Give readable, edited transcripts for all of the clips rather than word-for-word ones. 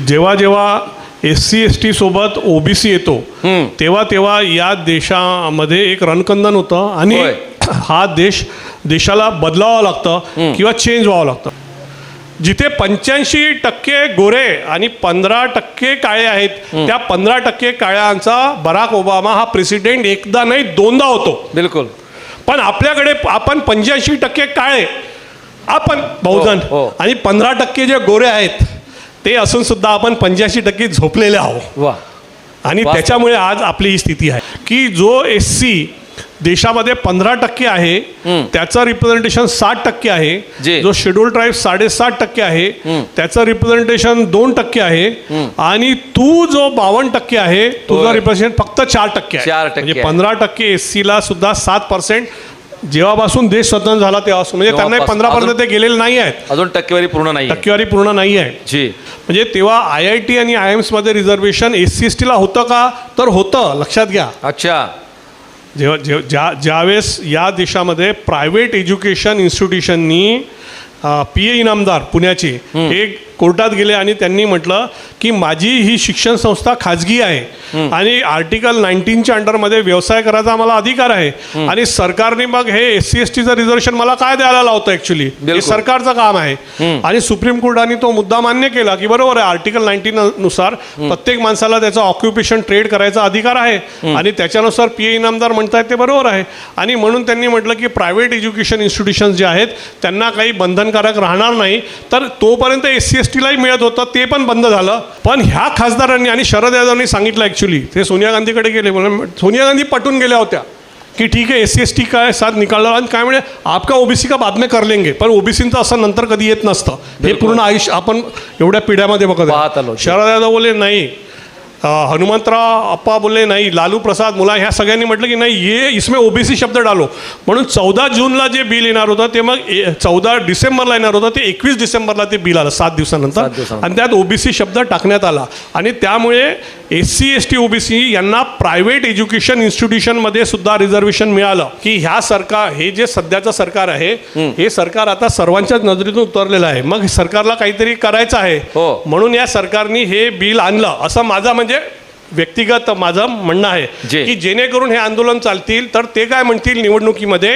जेव्हा जेव्हा SC ST सोबत OBC येतो तेव्हा तेव्हा या देशामध्ये एक रणकंदन होतं आणि हा देशाला बदलावं लागतं किंवा चेंज व्हावं लागतं. जिथे 85% गोरे आणि 15% काळे आहेत, त्या 15% काळ्यांचा बराक ओबामा हा प्रेसिडेंट एकदा नाही दोनदा होतो. बिलकुल. पण आपल्याकडे आपण 85% काळे आपण बहुजन आणि 15% जे गोरे आहेत ते असून सुद्धा आपण 85% झोपलेले आहोत. वा. आणि त्याच्यामुळे आज आपली ही स्थिती आहे की जो SC देशामध्ये 15% आहे त्याचं रिप्रेझेंटेशन 60% आहे. जो शेड्यूल ट्राईब 7.5% आहे त्याचं रिप्रेझेंटेशन 2% आहे. आणि तू जो 52% आहे तुझं रिप्रेझेंटेशन फक्त 4% आहे. म्हणजे 15% SC ला सुद्धा 7% जेव्हापासून देश स्वतंत्र झाला तेव्हापासून, म्हणजे त्यांना 15% ते गेलेले नाही आहेत. अजून टक्केवारी पूर्ण नाही आहे. म्हणजे तेव्हा IIT आणि IIMs मध्ये रिझर्वेशन SC ST ला होतं का, तर होतं. लक्षात घ्या. अच्छा. ज्यावेळेस या देशामध्ये प्रायव्हेट एज्युकेशन इन्स्टिट्यूशननी PA इनामदार पुण्याचे हे कोर्टात गेले आणि त्यांनी म्हटलं की माझी ही शिक्षण संस्था खाजगी आहे आणि आर्टिकल 19च्या अंडरमध्ये व्यवसाय करायचा मला अधिकार आहे आणि सरकारने मग हे SC STचं रिझर्वेशन मला काय द्यायला लावतं. ॲक्च्युली हे सरकारचं काम आहे. आणि सुप्रीम कोर्टाने तो मुद्दा मान्य केला की बरोबर आहे, आर्टिकल 19 नुसार प्रत्येक माणसाला त्याचा ऑक्युपेशन ट्रेड करायचा अधिकार आहे आणि त्याच्यानुसार PA इनामदार म्हणतायत ते बरोबर आहे. आणि म्हणून त्यांनी म्हटलं की प्रायव्हेट एज्युकेशन इन्स्टिट्यूशन्स जे आहेत त्यांना काही बंधनकारक राहणार नाही. तर तोपर्यंत SC ST लाही मिळत होतं, ते पण बंद झालं. पण ह्या खासदारांनी आणि शरद यादवनी सांगितलं, ॲक्च्युली ते सोनिया गांधीकडे गेले म्हणून सोनिया गांधी पटून गेल्या होत्या की ठीक आहे SC ST काय साथ निकालला आणि काय म्हणजे आपका OBC का बाद में कर लेंगे. पण OBCचं असं नंतर कधी येत नसतं. हे पूर्ण आयुष्य आपण एवढ्या पिढ्यामध्ये बघत. शरद यादव बोलले नाही, हनुमंतराव अप्पा बोलले नाही, लालू प्रसाद मुलायम ह्या सगळ्यांनी म्हटलं की नाही ये इसमें OBC शब्द डालो. म्हणून 14 जूनला जे बिल येणार होतं ते मग 14 डिसेंबरला येणार होतं, ते 21 डिसेंबरला ते बिल आलं 7 दिवसानंतर आणि त्यात OBC शब्द टाकण्यात आला. आणि त्यामुळे SC ST OBC यांना प्रायव्हेट एज्युकेशन इन्स्टिट्यूशनमध्ये सुद्धा रिझर्वेशन मिळालं. की ह्या सरकार, हे जे सध्याचं सरकार आहे हे सरकार आता सर्वांच्याच नजरेतून उतरलेलं आहे. मग सरकारला काहीतरी करायचं आहे म्हणून या सरकारने हे बिल आणलं असं माझा म्हणजे व्यक्तिगत माझं म्हणणं आहे की जेणेकरून हे आंदोलन चालतील तर ते काय म्हणतील निवडणुकीमध्ये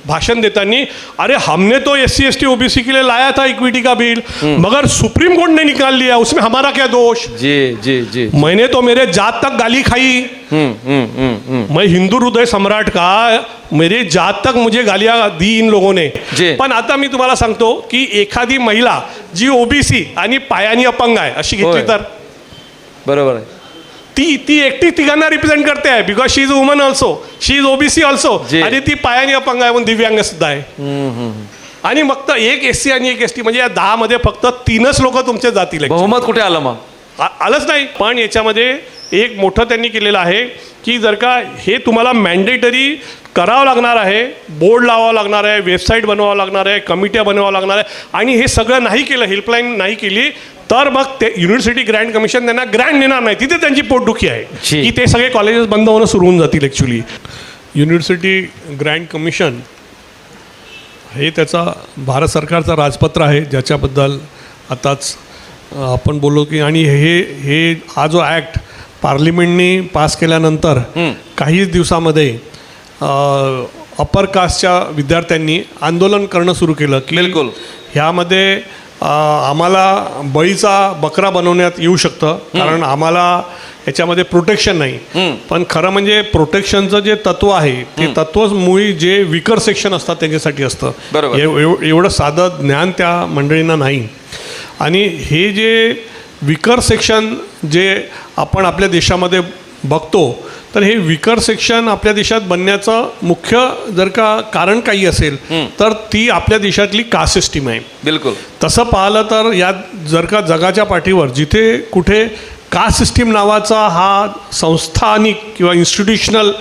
भाषण देताना, अरे हमने तो SC ST OBC के लिए लाया था इक्विटी का बिल मगर सुप्रीम कोर्ट ने निकाल लिया, उसमें हमारा क्या दोष. मैंने तो मेरे जात तक गाली खाई, मैं हिंदू हृदय सम्राट का, मेरे जात तक मुझे गालियां दी इन लोगों ने. पण आता मी तुम्हाला सांगतो की एखादी महिला जी OBC आणि पायानी अपंग आहे अशी घेतली तर बरोबर आहे, ती एकटी तिघांना रिप्रेझेंट करते आहे. Because she is woman also, she is OBC also आणि ती पायानी अपंग आहे, दिव्यांग सुद्धा आहे. आणि फक्त एक SC आणि एक ST म्हणजे या 10 मध्ये फक्त 3च लोक तुमचे जातील. बहुमत कुठे आलं मग? आलंच नाही. पण याच्यामध्ये एक मोठं त्यांनी केलेलं आहे की जर का हे तुम्हाला मॅन्डेटरी करावं लागणार आहे, बोर्ड लावावं लागणार आहे, वेबसाईट बनवावं लागणार आहे, कमिट्या बनवावं लागणार आहे आणि हे सगळं नाही केलं, हेल्पलाईन नाही केली तर मग ते युनिव्हर्सिटी ग्रँट कमिशन त्यांना ग्रँट देणार नाही. तिथे त्यांची पोटदुखी आहे की ते सगळे कॉलेजेस बंद होणं सुरू होऊन जातील. ॲक्च्युली युनिव्हर्सिटी ग्रँट कमिशन हे त्याचा भारत सरकारचा राजपत्र आहे ज्याच्याबद्दल आताच आपण बोललो की, आणि हे हा जो ॲक्ट पार्लिमेंटने पास केल्यानंतर काहीच दिवसामध्ये अपर कास्टच्या विद्यार्थ्यांनी आंदोलन करणं सुरू केलं की बिलकुल ह्यामध्ये आम्हाला बळीचा बकरा बनवण्यात येऊ शकतं कारण आम्हाला याच्यामध्ये प्रोटेक्शन नाही. पण खरं म्हणजे प्रोटेक्शनचं जे तत्व आहे ते तत्वच मुळी जे विकर सेक्शन असतात त्यांच्यासाठी असतं. एवढं साधं ज्ञान त्या मंडळींना नाही. आणि हे जे विकर सेक्शन जे आपण आपल्या देशामध्ये बघतो तर हे विकर सेक्शन आपल्या देशात बनण्याचं मुख्य जर का कारण काही असेल तर ती आपल्या देशातली कास्ट सिस्टीम आहे. बिलकुल. तसं पाहिलं तर यात जर का जगाच्या पाठीवर जिथे कुठे कास्ट सिस्टीम नावाचा हा संस्थानिक किंवा इन्स्टिट्यूशनल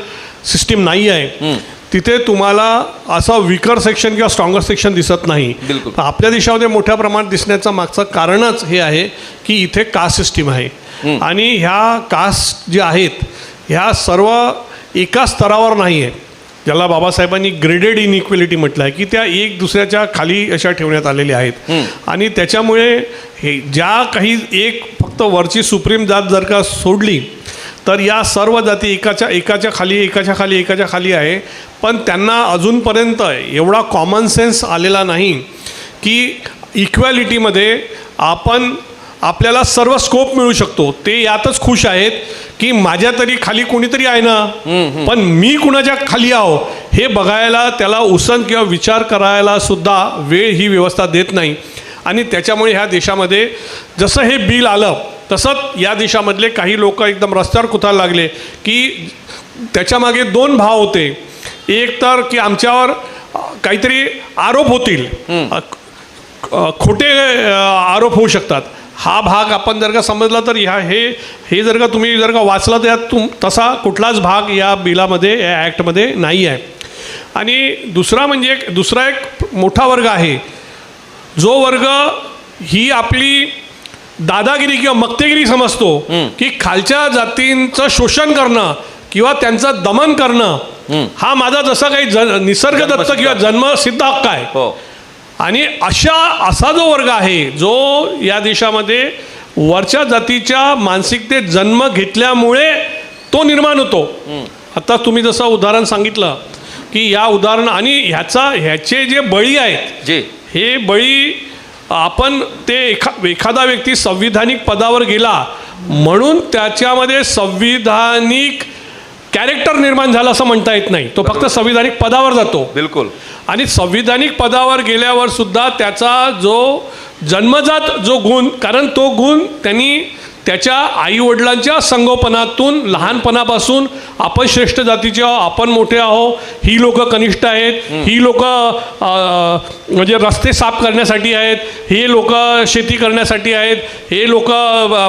सिस्टीम नाही आहे तिथे तुम्हाला असं विकर सेक्शन किंवा स्ट्रॉंगर सेक्शन दिसत नाही. आपल्या देशामध्ये मोठ्या प्रमाणात दिसण्याचं मागचं कारणच हे आहे की इथे कास्ट सिस्टीम आहे आणि ह्या कास्ट जे आहेत ह्या सर्व एका स्तरावर नाही आहे. ज्याला बाबासाहेबांनी ग्रेडेड इनइक्वेलिटी म्हटलं आहे की त्या एक दुसऱ्याच्या खाली अशा ठेवण्यात आलेल्या आहेत. आणि त्याच्यामुळे हे ज्या काही एक फक्त वरची सुप्रीम जात जर का सोडली तर या सर्व जाती एकाच्या खाली आहे. पण त्यांना अजूनपर्यंत एवढा कॉमन सेन्स आलेला नाही की इक्वॅलिटीमध्ये आपल्याला सर्व स्कोप मिळू शकतो. ते यातच खुश आहेत की माझ्या तरी खाली कोणीतरी आहे ना, पण मी कुणाच्या खाली आहो हे बघायला, त्याला उसन किंवा विचार करायला सुद्धा वेळ ही व्यवस्था देत नाही. आणि त्याच्यामुळे ह्या देशामध्ये जसं हे बिल आलं तसंच या देशामधले काही लोक एकदम रस्त्यावर कुतायला लागले की त्याच्यामागे दोन भाव होते. एक तर की आमच्यावर काहीतरी आरोप होतील, खोटे आरोप होऊ शकतात. हा भाग आपण जर का समजला तर हे जर का तुम्ही जर का वाचला तर यात तसा कुठलाच भाग या बिलामध्ये, या ॲक्टमध्ये नाही आहे. आणि दुसरा एक मोठा वर्ग आहे, जो वर्ग ही आपली दादागिरी किंवा मक्तेगिरी समजतो की खालच्या जातींचं शोषण करणं किंवा त्यांचं दमन करणं हा माझा जसा काही निसर्गदत्त किंवा जन्मसिद्ध हक्क आहे. आणि असा जो वर्ग आहे जो या देशामध्ये वरच्या जातीच्या मानसिकतेत जन्म घेतल्यामुळे तो निर्माण होतो. आता तुम्ही जसं उदाहरण सांगितलं की या उदाहरण आणि ह्याचे जे बळी आहेत, हे बळी आपण ते एखादा व्यक्ती संविधानिक पदावर गेला म्हणून त्याच्यामध्ये संविधानिक कॅरेक्टर निर्माण झालं असं म्हणता येत नाही. तो फक्त संविधानिक पदावर जातो. बिलकुल. आणि संविधानिक पदावर गेल्यावर सुद्धा त्याचा जो जन्मजात जो गुण, कारण तो गुण त्यांनी त्याच्या आईवडिलांच्या संगोपनातून लहानपणापासून आपण श्रेष्ठ जातीचे आहो, आपण मोठे आहो, ही लोक कनिष्ठ आहेत, ही लोक म्हणजे रस्ते साफ करण्यासाठी आहेत, हे लोक शेती करण्यासाठी आहेत, हे लोक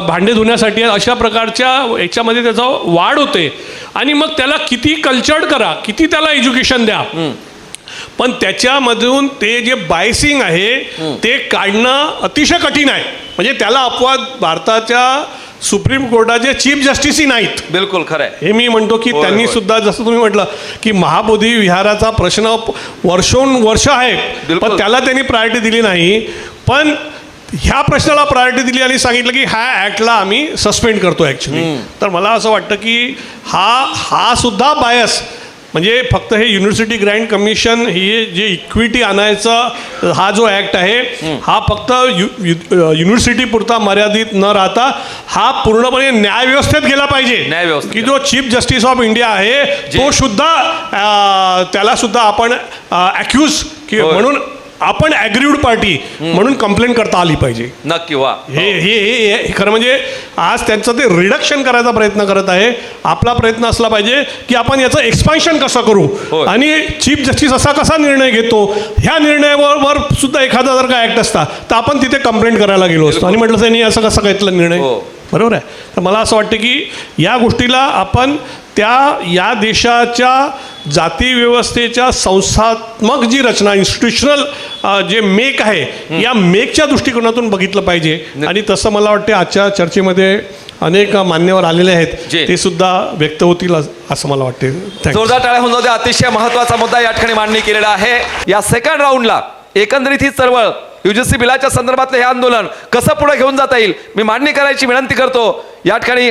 भांडे धुण्यासाठी आहेत, अशा प्रकारच्या याच्यामध्ये त्याचा वाढ होते. आणि मग त्याला किती कल्चर्ड करा, किती त्याला एज्युकेशन द्या, पण त्याच्यामधून ते जे बायसिंग आहे ते काढणं अतिशय कठीण आहे. म्हणजे त्याला अपवाद भारताच्या सुप्रीम कोर्टाचे चीफ जस्टिसही नाहीत. बिलकुल खरं आहे हे मी म्हणतो की त्यांनी सुद्धा, जसं तुम्ही म्हटलं की महाबोधी विहाराचा प्रश्न वर्ष आहे, पण त्याला त्यांनी प्रायोरिटी दिली नाही. पण ह्या प्रश्नाला प्रायोरिटी दिली आणि सांगितलं की ह्या ॲक्टला आम्ही सस्पेंड करतो ॲक्च्युली. तर मला असं वाटतं की हा सुद्धा बायस, म्हणजे फक्त हे युनिव्हर्सिटी ग्रँट कमिशन ही जे इक्विटी आणायचा हा जो ॲक्ट आहे हा फक्त युनिव्हर्सिटी पुरता मर्यादित न राहता हा पूर्णपणे न्यायव्यवस्थेत गेला पाहिजे. की जो चीफ जस्टिस ऑफ इंडिया आहे तो सुद्धा त्याला सुद्धा आपण ॲक्यूज म्हणून आपण ॲग्रीव्ड पार्टी म्हणून कंप्लेंट करता आली पाहिजे. नक्की. वा. हे खरं म्हणजे आज त्यांचं ते रिडक्शन करायचा प्रयत्न करत आहे. आपला प्रयत्न असला पाहिजे की आपण याचं एक्सपान्शन कसं करू आणि चीफ जस्टिस असा कसा निर्णय घेतो, ह्या निर्णयावर सुद्धा एखादा जर का ॲक्ट असता तर आपण तिथे कंप्लेंट करायला गेलो असतो आणि म्हटलं त्यांनी असं कसा घेतला निर्णय. बरोबर आहे. तर मला असं वाटतं की या गोष्टीला आपण या देशाच्या जाती व्यवस्थेच्या संस्थात्मक जी रचना, इन्स्टिट्यूशनल जे मेक आहे, या मेकच्या दृष्टिकोनातून बघितलं पाहिजे. आणि तसं मला वाटते आजच्या चर्चेमध्ये अनेक मान्यवर आलेले आहेत, ते सुद्धा व्यक्त होतील असं मला वाटते. जोरदार टाळ्या होऊन जाऊ. अतिशय महत्त्वाचा मुद्दा या ठिकाणी मांडणी केलेला आहे. या सेकंड राऊंडला एकंदरीत ही चळवळ, UGC बिलाच्या संदर्भातलं हे आंदोलन कसं पुढे घेऊन जाता येईल मी मांडणी करायची विनंती करतो. या ठिकाणी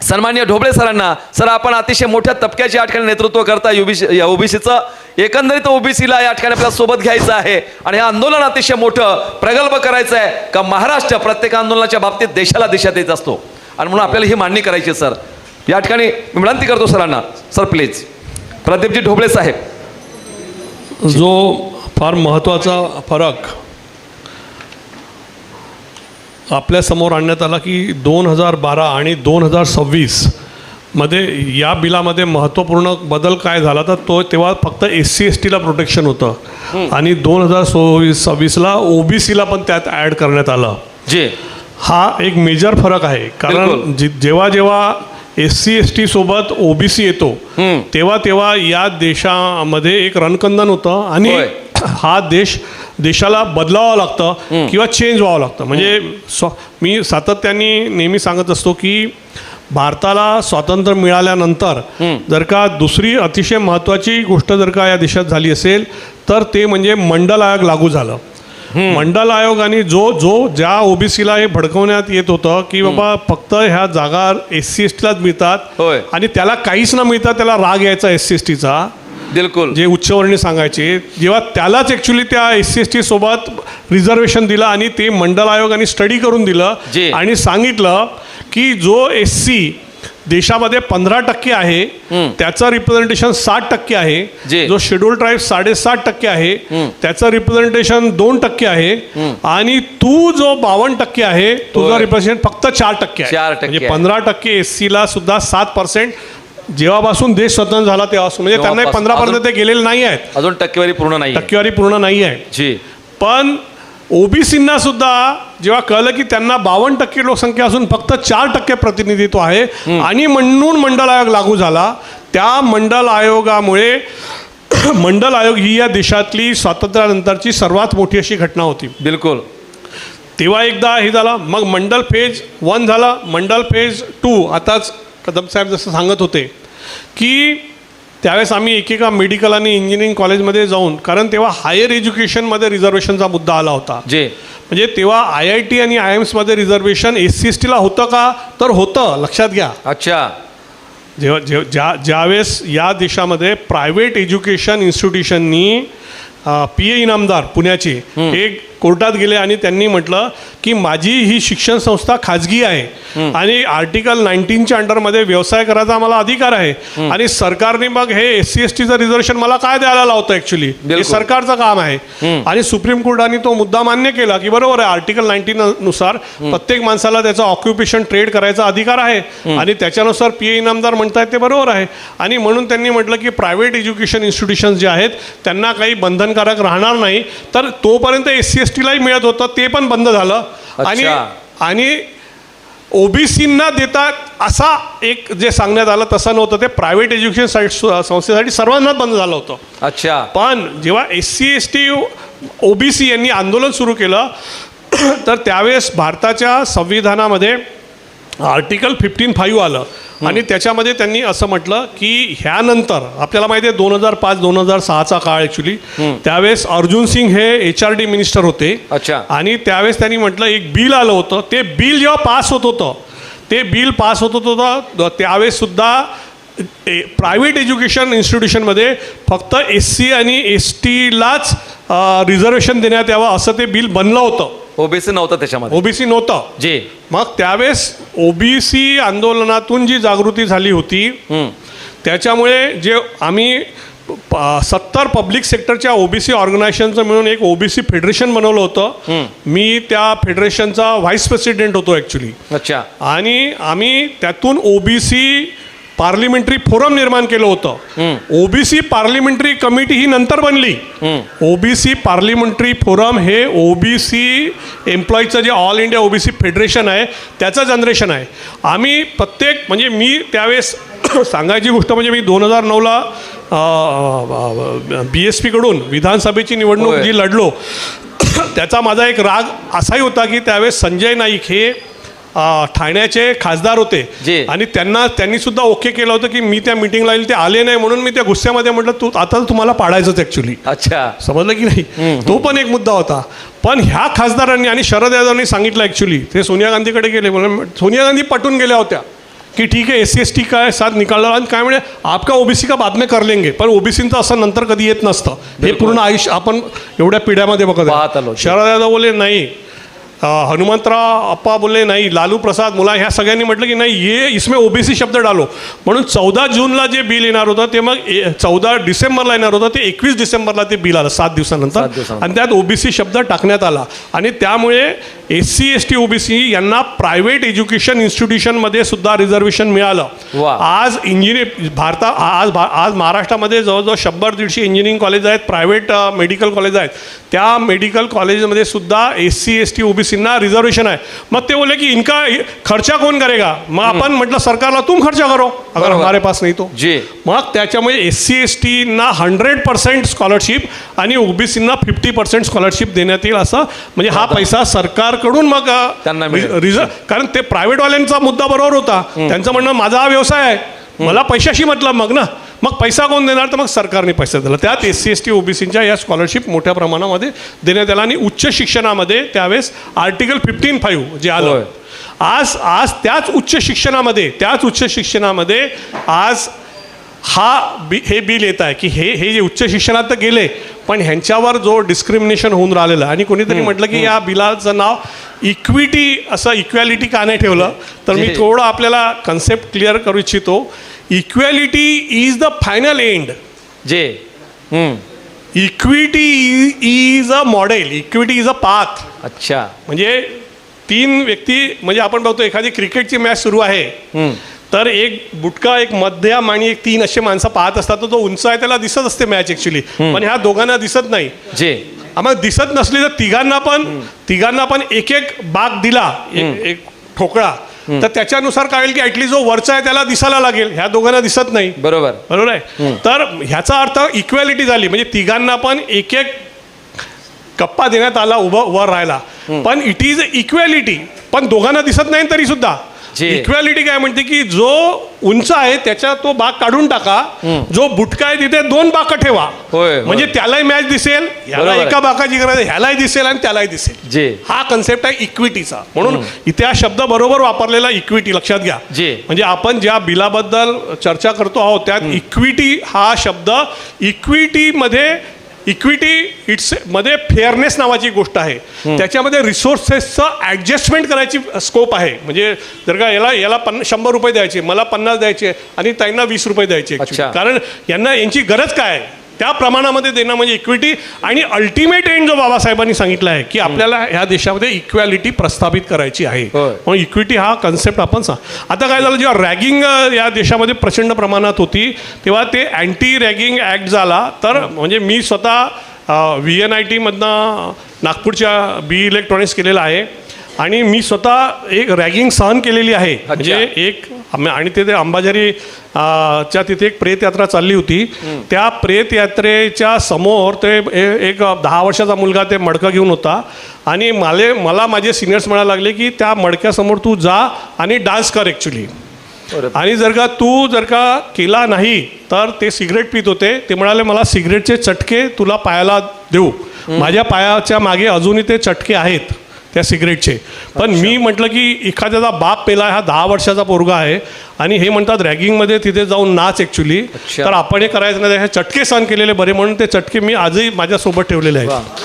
सन्माननीय ढोबळे सरांना. सर, आपण अतिशय मोठ्या तबक्याची या ठिकाणी नेतृत्व करता ओबीसीचं. एकंदरीत ओबीसीला या ठिकाणी आपल्याला सोबत घ्यायचं आहे आणि हे आंदोलन अतिशय मोठं प्रगल्भ करायचं आहे का महाराष्ट्र प्रत्येक आंदोलनाच्या बाबतीत देशाला दिशा देत असतो आणि म्हणून आपल्याला ही मांडणी करायची आहे. सर, या ठिकाणी मी विनंती करतो सरांना. Sir please. प्रदीपजी ढोबळे साहेब. जो फार महत्त्वाचा फरक आपल्यासमोर आणण्यात आला की 2012 आणि 2026 मध्ये या बिलामध्ये महत्त्वपूर्ण बदल काय झाला तर तेव्हा फक्त SC STला प्रोटेक्शन होतं आणि 2026ला OBCला पण त्यात ॲड करण्यात आलं. हा एक मेजर फरक आहे. कारण जेव्हा SC ST सोबत OBC येतो तेव्हा या देशामध्ये एक रणकंदन होतं आणि हा देशाला बदलावं लागतं किंवा चेंज व्हावं लागतं. म्हणजे मी सातत्याने नेहमी सांगत असतो की भारताला स्वातंत्र्य मिळाल्यानंतर जर का दुसरी अतिशय महत्त्वाची गोष्ट जर का या देशात झाली असेल तर ते म्हणजे मंडल आयोग लागू झालं. मंडल आयोगाने ज्या ओबीसीला हे भडकवण्यात येत होतं की बाबा फक्त ह्या जागा SC/STलाच मिळतात होय. आणि त्याला काहीच न मिळतात, त्याला राग यायचा SC/STचा, बिलकुल जे उच्चवर्णीय सांगायचे, जेव्हा त्यालाच ॲक्च्युली त्या SC/ST सोबत रिझर्वेशन दिलं आणि ते मंडल आयोगाने स्टडी करून दिलं जी. आणि सांगितलं की जो SC देशामध्ये 15% आहे त्याचं रिप्रेझेंटेशन 60% जी. आहे, जो शेड्यूल ट्राईब 7.5% आहे त्याचं रिप्रेझेंटेशन 2% आहे आणि तू जो 52% आहे तुझं होय. रिप्रेझेंटेशन फक्त 4% आहे. 4% म्हणजे आहे. 15% SCला सुद्धा 7% जेव्हापासून देश स्वतंत्र झाला तेव्हापासून, म्हणजे त्यांना तेव्हापासून. 15% ते गेलेले नाही आहेत, अजून टक्केवारी पूर्ण नाही. टक्केवारी पूर्ण नाही आहे. जी. पण ओबीसींना सुद्धा जेव्हा कळलं की त्यांना 52% लोकसंख्या असून फक्त 4% प्रतिनिधित्व आहे आणि म्हणून मंडल आयोग लागू झाला. त्या मंडल आयोगामुळे मंडल आयोग ही या देशातली स्वातंत्र्यानंतरची सर्वात मोठी अशी घटना होती. बिलकुल. तेव्हा एकदा हे झालं, मग मंडल फेज 1 झाला, मंडल फेज 2. आताच कदम साहेब जसं सांगत होते की त्यावेळेस आम्ही एकेका मेडिकल आणि इंजिनिअरिंग कॉलेजमध्ये जाऊन, कारण तेव्हा हायर एज्युकेशनमध्ये रिझर्वेशनचा मुद्दा आला होता. जे म्हणजे तेव्हा IIT आणि IIMsमध्ये रिझर्वेशन SC/STला होतं का, तर होतं, लक्षात घ्या. अच्छा. ज्यावेळेस या देशामध्ये प्रायव्हेट एज्युकेशन इन्स्टिट्यूशननी PA इनामदार पुण्याचे एक कोर्टात गेले आणि त्यांनी म्हटलं की माझी ही शिक्षण संस्था खाजगी आहे आणि आर्टिकल 19च्या अंडरमध्ये व्यवसाय करायचा मला अधिकार आहे आणि सरकारने मग हे SC/STचं रिझर्वेशन मला काय द्यायला लावतं, ॲक्च्युली हे सरकारचं काम आहे. आणि सुप्रीम कोर्टाने तो मुद्दा मान्य केला की बरोबर आहे, आर्टिकल 19 नुसार प्रत्येक माणसाला त्याचा ऑक्युपेशन ट्रेड करायचा अधिकार आहे आणि त्याच्यानुसार PA इनामदार म्हणतायत ते बरोबर आहे. आणि म्हणून त्यांनी म्हटलं की प्रायव्हेट एज्युकेशन इन्स्टिट्यूशन्स जे आहेत त्यांना काही बंधनकारक राहणार नाही, तर तोपर्यंत SC/STलाही मिळत होतं, ते पण बंद झालं. आणि ओबीसींना देतात असा एक जे सांगण्यात आलं तसं नव्हतं, ते प्रायव्हेट एज्युकेशन संस्थेसाठी सर्वांनाच बंद झालं होतं. अच्छा. पण जेव्हा SC/ST OBC यांनी आंदोलन सुरू केलं तर त्यावेळेस भारताच्या संविधानामध्ये आर्टिकल 15(5) आलं आणि त्याच्यामध्ये त्यांनी असं म्हटलं की ह्यानंतर आपल्याला माहिती आहे 2005-2006चा काळ ॲक्च्युली, त्यावेळेस अर्जुन सिंग हे HRD मिनिस्टर होते. अच्छा. आणि त्यावेळेस त्यांनी म्हटलं एक बिल आलं होतं, ते बिल जेव्हा पास होत होतं त्यावेळेस सुद्धा प्रायव्हेट एज्युकेशन इन्स्टिट्यूशनमध्ये फक्त SC आणि STलाच रिझर्वेशन देण्यात यावं असं ते बिल बनलं होतं. ओबीसी नव्हतं त्याच्यामध्ये. ओबीसी नव्हतं. जे मग त्यावेळेस ओबीसी आंदोलनातून जी जागृती झाली होती त्याच्यामुळे जे आम्ही 70 पब्लिक सेक्टरच्या ओबीसी ऑर्गनायझेशनचं मिळून एक ओबीसी फेडरेशन बनवलं होतं. मी त्या फेडरेशनचा व्हाईस प्रेसिडेंट होतो ॲक्च्युली. अच्छा. आणि आम्ही त्यातून ओबीसी पार्लिमेंटरी फोरम निर्माण केलं होतं. ओबीसी पार्लिमेंटरी कमिटी ही नंतर बनली. ओबीसी पार्लिमेंटरी फोरम हे ओबीसी एम्प्लॉईचं जे ऑल इंडिया ओबीसी फेडरेशन आहे त्याचं जनरेशन आहे. आम्ही प्रत्येक म्हणजे मी त्यावेळेस सांगायची गोष्ट म्हणजे मी 2009ला BSP कडून विधानसभेची निवडणूक जी लढलो त्याचा माझा एक राग असाही होता की त्यावेळेस संजय नाईक हे ठाण्याचे खासदार होते आणि त्यांनी सुद्धा ओके केलं होतं की मी त्या मीटिंगला येईल, ते आले नाही म्हणून मी त्या गुस्स्यामध्ये म्हटलं आता तुम्हाला पाडायचंच ॲक्च्युली. अच्छा. समजलं की नाही. तो पण एक मुद्दा होता. पण ह्या खासदारांनी आणि शरद यादवांनी सांगितलं ॲक्च्युली, ते सोनिया गांधीकडे गेले म्हणून सोनिया गांधी पटून गेल्या होत्या की ठीक आहे SC/ST का साथ निकालला आणि काय म्हणे आपका OBC का बाद में कर लेंगे. पण ओबीसींचं असं नंतर कधी येत नसतं, हे पूर्ण आयुष्य आपण एवढ्या पिढ्यामध्ये बघत आलो. शरद यादव बोलले नाही, हनुमंतराव अप्पा बोलले नाही, लालू प्रसाद मुलायम ह्या सगळ्यांनी म्हटलं की नाही ये इसमें OBC शब्द डालो. म्हणून 14 जूनला जे बिल येणार होतं ते मग 14 डिसेंबरला येणार होतं, ते 21 डिसेंबरला ते बिल आलं 7 दिवसानंतर आणि त्यात OBC शब्द टाकण्यात आला. आणि त्यामुळे SC/ST OBC यांना प्रायव्हेट एज्युकेशन इन्स्टिट्यूशनमध्ये सुद्धा रिझर्वेशन मिळालं. आज आज महाराष्ट्रामध्ये जवळजवळ 100-150 इंजिनिअरिंग कॉलेज आहेत, प्रायव्हेट मेडिकल कॉलेज आहेत. त्या मेडिकल कॉलेजमध्ये सुद्धा SC/ST OBC ओबीसींना रिझर्वेशन आहे. मग ते बोलले की इनका खर्चा कौन करेगा. मग आपण म्हटलं सरकारला तुम खर्चा करो अगर हमारे पास नाही तो. जी. मग त्याच्यामुळे SC/ST ना 100% स्कॉलरशिप आणि ओबीसींना 50% स्कॉलरशिप देण्यात येईल असं. म्हणजे हा पैसा सरकारकडून मग त्यांना मिळेल. कारण ते प्रायव्हेटवाल्यांचा मुद्दा बरोबर होता. त्यांचं म्हणणं माझा हा व्यवसाय आहे, मला पैशाशी मतलब मग पैसा कोण देणार, तर मग सरकारने पैसा दिला. त्यात SC/ST ओबीसींच्या या स्कॉलरशिप मोठ्या प्रमाणामध्ये देण्यात आला. आणि उच्च शिक्षणामध्ये त्यावेळेस आर्टिकल 15(5) जे आलं, आज त्याच उच्च शिक्षणामध्ये आज हे बिल येत आहे की हे जे उच्च शिक्षणात तर गेले, पण ह्यांच्यावर जो डिस्क्रिमिनेशन होऊन राहिलेलं. आणि कोणीतरी म्हटलं की या बिलाचं नाव इक्वॅलिटी का नाही ठेवलं, तर मी थोडं आपल्याला कन्सेप्ट क्लिअर करू इच्छितो. Equality is the final end. जे equity is a model, equity is a path. अच्छा. म्हणजे 3 व्यक्ती, म्हणजे आपण बघतो एखादी क्रिकेटची मॅच सुरू आहे, तर एक बुटका, एक मध्यम आणि एक 3 असे माणसं पाहत असतात. तो उंच आहे त्याला दिसत असते मॅच ऍक्च्युली, पण ह्या दोघांना दिसत नाही. जे आम्हाला दिसत नसली तर तिघांना पण एक बाग दिला, एक ठोकळा, तर त्याच्यानुसार काय होईल की ऍटलीस्ट जो वरचा आहे त्याला दिसायला लागेल, ह्या दोघांना दिसत नाही. बरोबर आहे. तर ह्याचा अर्थ इक्वॅलिटी झाली. म्हणजे तिघांना पण एक कप्पा देण्यात आला वर राहायला. पण इट इज इक्वॅलिटी, पण दोघांना दिसत नाही तरी सुद्धा. इक्वॅलिटी काय म्हणते की जो उंच आहे त्याच्या तो बाग काढून टाका, जो बुटका आहे तिथे 2 बाका ठेवा. म्हणजे त्यालाही मॅच दिसेल, ह्याला एका बाकाची गरज आहे, ह्यालाही दिसेल आणि त्यालाही दिसेल. हा कन्सेप्ट आहे इक्विटीचा. म्हणून इथे हा शब्द बरोबर वापरलेला, इक्विटी, लक्षात घ्या. म्हणजे आपण ज्या बिलाबद्दल चर्चा करतो आहोत त्यात इक्विटी हा शब्द, इक्विटी मध्ये फेअरनेस नावाची गोष्ट आहे. त्याच्यामध्ये रिसोर्सेसचं ऍडजस्टमेंट करायची स्कोप आहे. म्हणजे जर का याला 100 रुपये द्यायचे, मला 50 द्यायचे आणि त्यांना 20 रुपये द्यायचे, कारण यांची गरज काय आहे त्या प्रमाणामध्ये देणं म्हणजे इक्विटी. आणि अल्टिमेट एंड जो बाबासाहेबांनी सांगितला आहे की आपल्याला ह्या देशामध्ये इक्वॅलिटी प्रस्थापित करायची आहे. म्हणून इक्विटी हा कन्सेप्ट आपण आता काय झालं, जेव्हा रॅगिंग या देशामध्ये प्रचंड प्रमाणात होती तेव्हा ते अँटी रॅगिंग ॲक्ट झाला. तर म्हणजे मी स्वतः VNIT मधनं नागपूरच्या BE इलेक्ट्रॉनिक्स केलेलं आहे आणि मी स्वतः एक रॅगिंग सहन केलेली आहे. म्हणजे आणि ते अंबाझरी च्या तिथे एक प्रेत यात्रा चालली होती. त्या प्रेत यात्रेच्या समोर ते एक 10 वर्षाचा मुलगा ते मडकं घेऊन होता आणि मला माझे सिनियर्स म्हणायला लागले की त्या मडक्यासमोर तू जा आणि डान्स कर ॲक्च्युली. आणि जर का केला नाही तर ते सिगरेट पित होते. ते म्हणाले मला सिगरेटचे चटके तुला पायाला देऊ. माझ्या पायाच्या मागे अजूनही ते चटके आहेत त्या सिगरेटचे. पण मी म्हटलं की एखाद्याचा बाप पेला, हा 10 वर्षाचा पोरगा आहे आणि हे म्हणतात रॅगिंगमध्ये तिथे जाऊन नाच ॲक्च्युली, तर आपण हे करायचं नाही, हे चटके सहन केलेले बरे. म्हणून ते चटके मी आजही माझ्यासोबत ठेवलेले आहेत.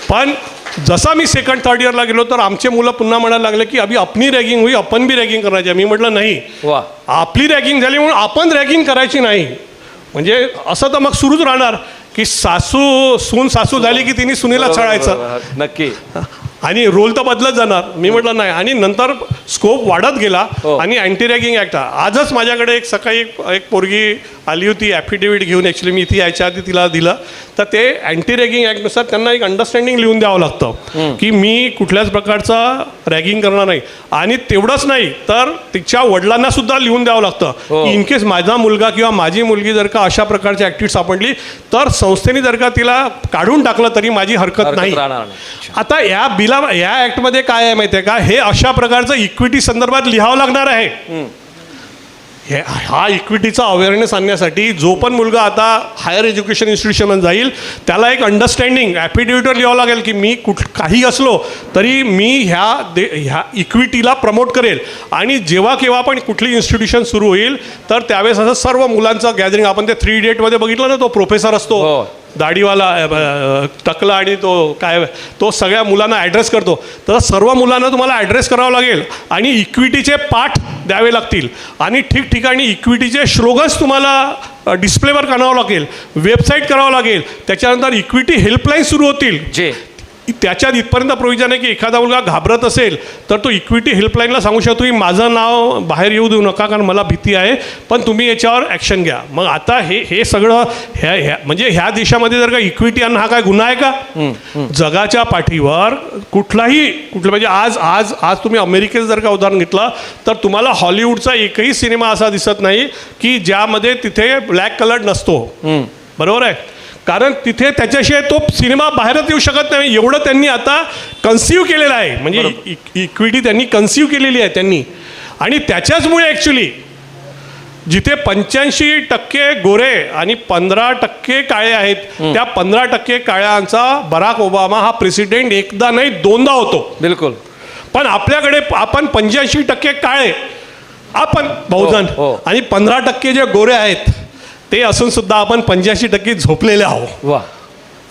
पण जसा मी 2nd 3rd इयरला गेलो तर आमचे मुलं पुन्हा म्हणायला लागले की अभि अपनी रॅगिंग हुई, आपण बी रॅगिंग करायची. मी म्हटलं नाही, आपली रॅगिंग झाली म्हणून आपण रॅगिंग करायची नाही. म्हणजे असं तर मग सुरूच राहणार की सासू झाली की तिने सुनेला छळायचं. नक्की. आणि रोल तर बदलत जाणार. मी म्हटलं नाही. आणि नंतर स्कोप वाढत गेला आणि अँटी रॅगिंग ॲक्ट. आजच माझ्याकडे सकाळी एक पोरगी आली होती ॲफिडेविट घेऊन. ॲक्च्युली मी इथे यायच्या आधी तिला दिलं. तर ते अँटी रॅगिंग ॲक्टनुसार त्यांना एक अंडरस्टँडिंग लिहून द्यावं लागतं की मी कुठल्याच प्रकारचा रॅगिंग करणार नाही. आणि तेवढंच नाही तर तिच्या वडिलांना सुद्धा लिहून द्यावं लागतं की इनकेस माझा मुलगा किंवा माझी मुलगी जर का अशा प्रकारची ॲक्टिव्हिटी सापडली तर संस्थेने जर का तिला काढून टाकलं तरी माझी हरकत नाही. आता या ॲक्टमध्ये काय आहे माहिती आहे का, हे अशा प्रकारचं इक्विटी संदर्भात लिहावं लागणार आहे. हा इक्विटीचा अवेअरनेस आणण्यासाठी जो पण मुलगा आता हायर एज्युकेशन इन्स्टिट्यूशनमध्ये जाईल त्याला एक अंडरस्टँडिंग ॲफिडेविटवर लिहावं लागेल की मी काही असलो तरी मी ह्या इक्विटीला प्रमोट करेल. आणि जेव्हा केव्हा पण कुठली इन्स्टिट्यूशन सुरू होईल तर त्यावेळेस असं सर्व मुलांचं गॅदरिंग, आपण ते 3 इडियटमध्ये बघितलं ना, तो प्रोफेसर असतो दाढीवाला टकला आणि तो सगळ्या मुलांना ॲड्रेस करतो. तर सर्व मुलांना तुम्हाला ॲड्रेस करावं लागेल आणि इक्विटीचे पाठ द्यावे लागतील आणि ठिकठिकाणी इक्विटीचे स्लोगन्स तुम्हाला डिस्प्लेवर करावं लागेल, वेबसाईट करावं लागेल. त्याच्यानंतर इक्विटी हेल्पलाईन सुरू होतील. त्याच्यात इथपर्यंत प्रोव्हिजन आहे की एखादा मुलगा घाबरत असेल तर तो इक्विटी हेल्पलाईनला सांगू शकतो की माझं नाव बाहेर येऊ देऊ नका कारण मला भीती आहे, पण तुम्ही याच्यावर ॲक्शन घ्या. मग आता हे सगळं म्हणजे ह्या देशामध्ये जर का इक्विटी आणणं हा काय गुन्हा आहे का? जगाच्या पाठीवर कुठलं म्हणजे आज तुम्ही अमेरिकेचं जर का उदाहरण घेतलं तर तुम्हाला हॉलिवूडचा एकही सिनेमा असा दिसत नाही की ज्यामध्ये तिथे ब्लॅक कलर नसतो. बरोबर आहे, कारण तिथे त्याच्याशिवाय तो सिनेमा बाहेरच येऊ शकत नाही. एवढं त्यांनी आता कन्सिव्ह केलेलं आहे, म्हणजे इक्विटी त्यांनी कन्सिव्ह केलेली आहे त्यांनी. आणि त्याच्याचमुळे ॲक्च्युली जिथे 85% गोरे आणि 15% काळे आहेत, त्या 15% काळ्यांचा बराक ओबामा हा प्रेसिडेंट एकदा नाही दोनदा होतो. बिलकुल. पण आपल्याकडे आपण 85% काळे आपण बहुजन आणि 15% जे गोरे आहेत ते असून सुद्धा आपण 85% झोपलेले आहोत. वा.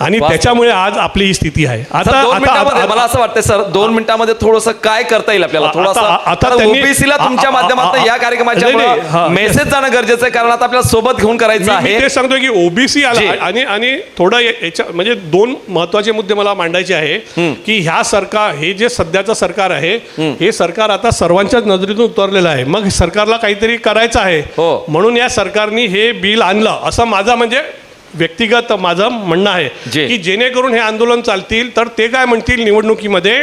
आणि त्याच्यामुळे आज आपली ही स्थिती आहे. आता मला असं वाटतं सर 2 मिनिटांमध्ये थोडंसं काय करता येईल आपल्याला, थोडासा ओबीसीला तुमच्या माध्यमातून या कार्यक्रमाच्या मेसेज जाणं गरजेचं आहे, कारण आता आपल्याला सोबत घेऊन करायचं आहे. ते सांगतोय की ओबीसी आला आणि थोडं याच्या म्हणजे 2 महत्वाचे मुद्दे मला मांडायचे आहे की ह्या सरकार, हे जे सध्याचं सरकार आहे, हे सरकार आता सर्वांच्याच नजरेतून उतरलेलं आहे. मग सरकारला काहीतरी करायचं आहे, म्हणून या सरकारने हे बिल आणलं असं माझा म्हणजे व्यक्तिगत माझं म्हणणं आहे की जेणेकरून हे आंदोलन चालतील तर ते काय म्हणतील निवडणुकीमध्ये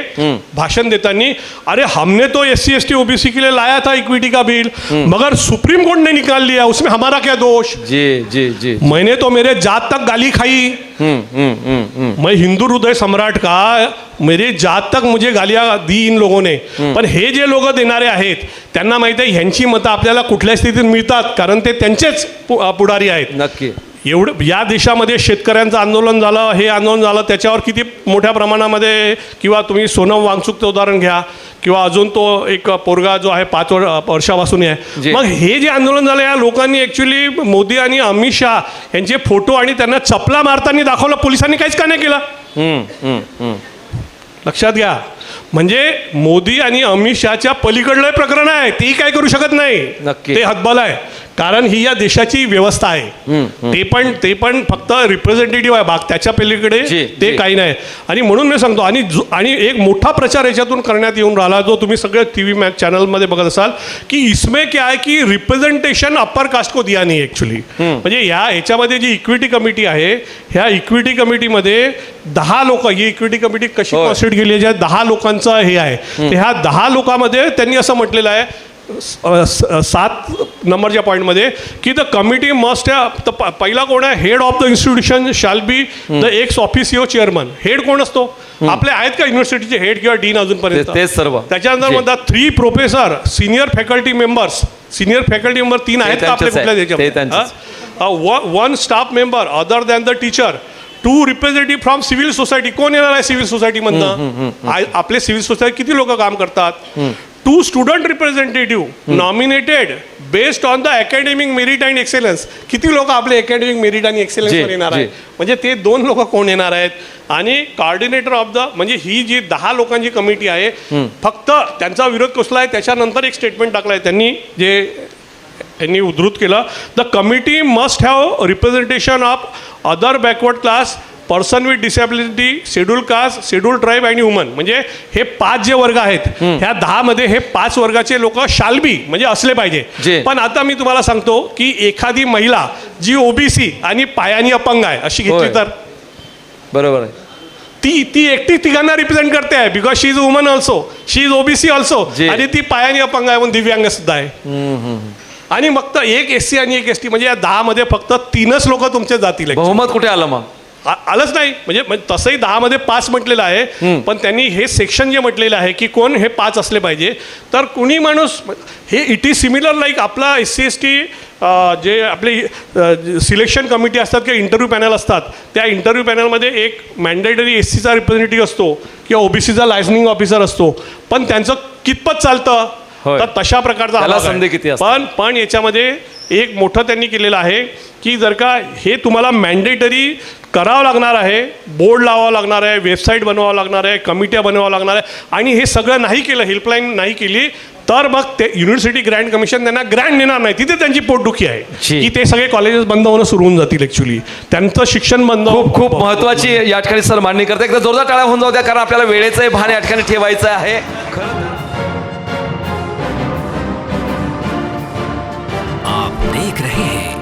भाषण देताना, अरे हमने तो SC ST OBC के लिए लाया था इक्विटी का बिल, मगर सुप्रीम कोर्ट ने निकाल लिया, उसमें हमारा क्या दोष? जी. मैंने तो मेरे जात तक गाली खाई, मैं हिंदू हृदय सम्राट का, मेरे जात तक मुझे गालियां दी इन लोगों ने. पण हे जे लोक देणारे आहेत त्यांना माहिती आहे ह्यांची मतं आपल्याला कुठल्या स्थितीत मिळतात, कारण ते त्यांचेच पुढारी आहेत. नक्की. एवढं या देशामध्ये शेतकऱ्यांचं आंदोलन झालं, हे आंदोलन झालं, त्याच्यावर किती मोठ्या प्रमाणामध्ये, किंवा तुम्ही सोनम वांगचुकचं उदाहरण घ्या, किंवा अजून तो एक पोरगा जो आहे 5 वर्षापासून आहे. मग हे जे आंदोलन झालं या लोकांनी ॲक्च्युली मोदी आणि अमित शहा यांचे फोटो आणि त्यांना चपला मारताना दाखवलं, पोलिसांनी काहीच का नाही केलं? लक्षात घ्या, म्हणजे मोदी आणि अमित शहाच्या पलीकडलं प्रकरण आहे, तेही काय करू शकत नाही. ते हतबल आहे, कारण ही या देशाची व्यवस्था आहे. ते पण फक्त रिप्रेझेंटेटिव्ह आहे, त्याच्या पलीकडे ते काही नाही. आणि म्हणून मी सांगतो, आणि एक मोठा प्रचार याच्यातून करण्यात येऊन राहिला, जो तुम्ही सगळे TV चॅनलमध्ये बघत असाल, की इसमें क्या आहे की रिप्रेझेंटेशन अप्पर कास्ट को दिया नाही ॲक्च्युली. म्हणजे याच्यामध्ये जी इक्विटी कमिटी आहे, ह्या इक्विटी कमिटीमध्ये 10 लोक, ही इक्विटी कमिटी कशी कॉन्स्टिट्यूट केली आहे, ज्या 10 लोकांचं हे आहे, ह्या 10 लोकांमध्ये त्यांनी असं म्हटलेलं आहे 7 नंबरच्या पॉईंटमध्ये की द कमिटी मस्ट हॅव, पहिला कोण आहे, head of the institution shall be the ex officio chairman. Head कोण असतो? आपले आहेत का युनिव्हर्सिटीचे हेड किंवा डीन अजूनपर्यंत? ते सर्व. त्याच्यानंतर म्हणतात 3 professor, senior faculty members. Senior faculty member 3 आहेत का आपल्या कुठल्या त्याच्यात? 1 staff member other than the teacher, 2 representative from civil society. कोण येणार आहे सिव्हिल सोसायटीमधनं? आपले सिव्हिल सोसायटी किती लोक काम करतात? 2 student representative nominated based on the academic merit and excellence. किती लोक आपले अकॅडमिक मेरिट आणि एक्सेलन्सवर येणार आहेत? म्हणजे ते 2 लोक कोण येणार आहेत? आणि कोऑर्डिनेटर ऑफ द, म्हणजे ही जी 10 लोकांची कमिटी आहे, फक्त त्यांचा विरोध कसला आहे त्याच्यानंतर एक स्टेटमेंट टाकलं आहे त्यांनी, यांनी उद्धृत केलं, the committee must have representation of other backward class, person with disability, schedule caste, schedule tribe आणि वुमन. म्हणजे हे 5 जे वर्ग आहेत, ह्या 10 मध्ये हे 5 वर्गाचे लोक शाल बी म्हणजे असले पाहिजे. पण आता मी तुम्हाला सांगतो की एखादी महिला जी OBC आणि पायानी अपंग आहे अशी घेतली तर, बरोबर आहे, ती एकटी तिघांना रिप्रेझेंट करते आहे, because she is woman also, she is OBC also, आणि ती पायानी अपंग आहे, म्हणून दिव्यांग सुद्धा आहे. आणि फक्त एक SC आणि एक ST, म्हणजे या 10 मध्ये फक्त 3च लोक तुमचे जातील. बहुमत कुठे आलं? मग आलंच नाही. म्हणजे तसंही 10 मध्ये 5 म्हटलेलं आहे, पण त्यांनी हे सेक्शन जे म्हटलेलं आहे की कोण हे 5 असले पाहिजे. तर कुणी माणूस हे, इट इज सिमिलर लाईक आपला SC ST जे आपले सिलेक्शन कमिटी असतात किंवा इंटरव्ह्यू पॅनल असतात, त्या इंटरव्ह्यू पॅनलमध्ये एक मॅन्डेटरी SCचा रिप्रेझेंटेटिव्ह असतो किंवा OBCचा लायसनिंग ऑफिसर असतो, पण त्यांचं कितपत चालतं? तर तशा प्रकारचा संधी किती असतो. पण याच्यामध्ये एक मोठं त्यांनी केलेलं आहे की जर का हे तुम्हाला मॅन्डेटरी करावं लागणार आहे, बोर्ड लावावं लागणार आहे, वेबसाईट बनवावं लागणार आहे, कमिट्या बनवावं लागणार आहे, आणि हे सगळं नाही केलं, हेल्पलाईन नाही केली तर मग ते युनिव्हर्सिटी ग्रँट कमिशन त्यांना ग्रँट देणार नाही. तिथे त्यांची पोटदुखी आहे जी. की ते सगळे कॉलेजेस बंद होणं सुरू होऊन जातील. ऍक्च्युली त्यांचं शिक्षण बंद खूप खूप महत्वाची या ठिकाणी सर मांडणी करते. एकदा जोरदार टाळ्या होऊन जाऊ द्या, कारण आपल्याला वेळेचं भान या ठिकाणी ठेवायचं आहे. आप देख रहे हैं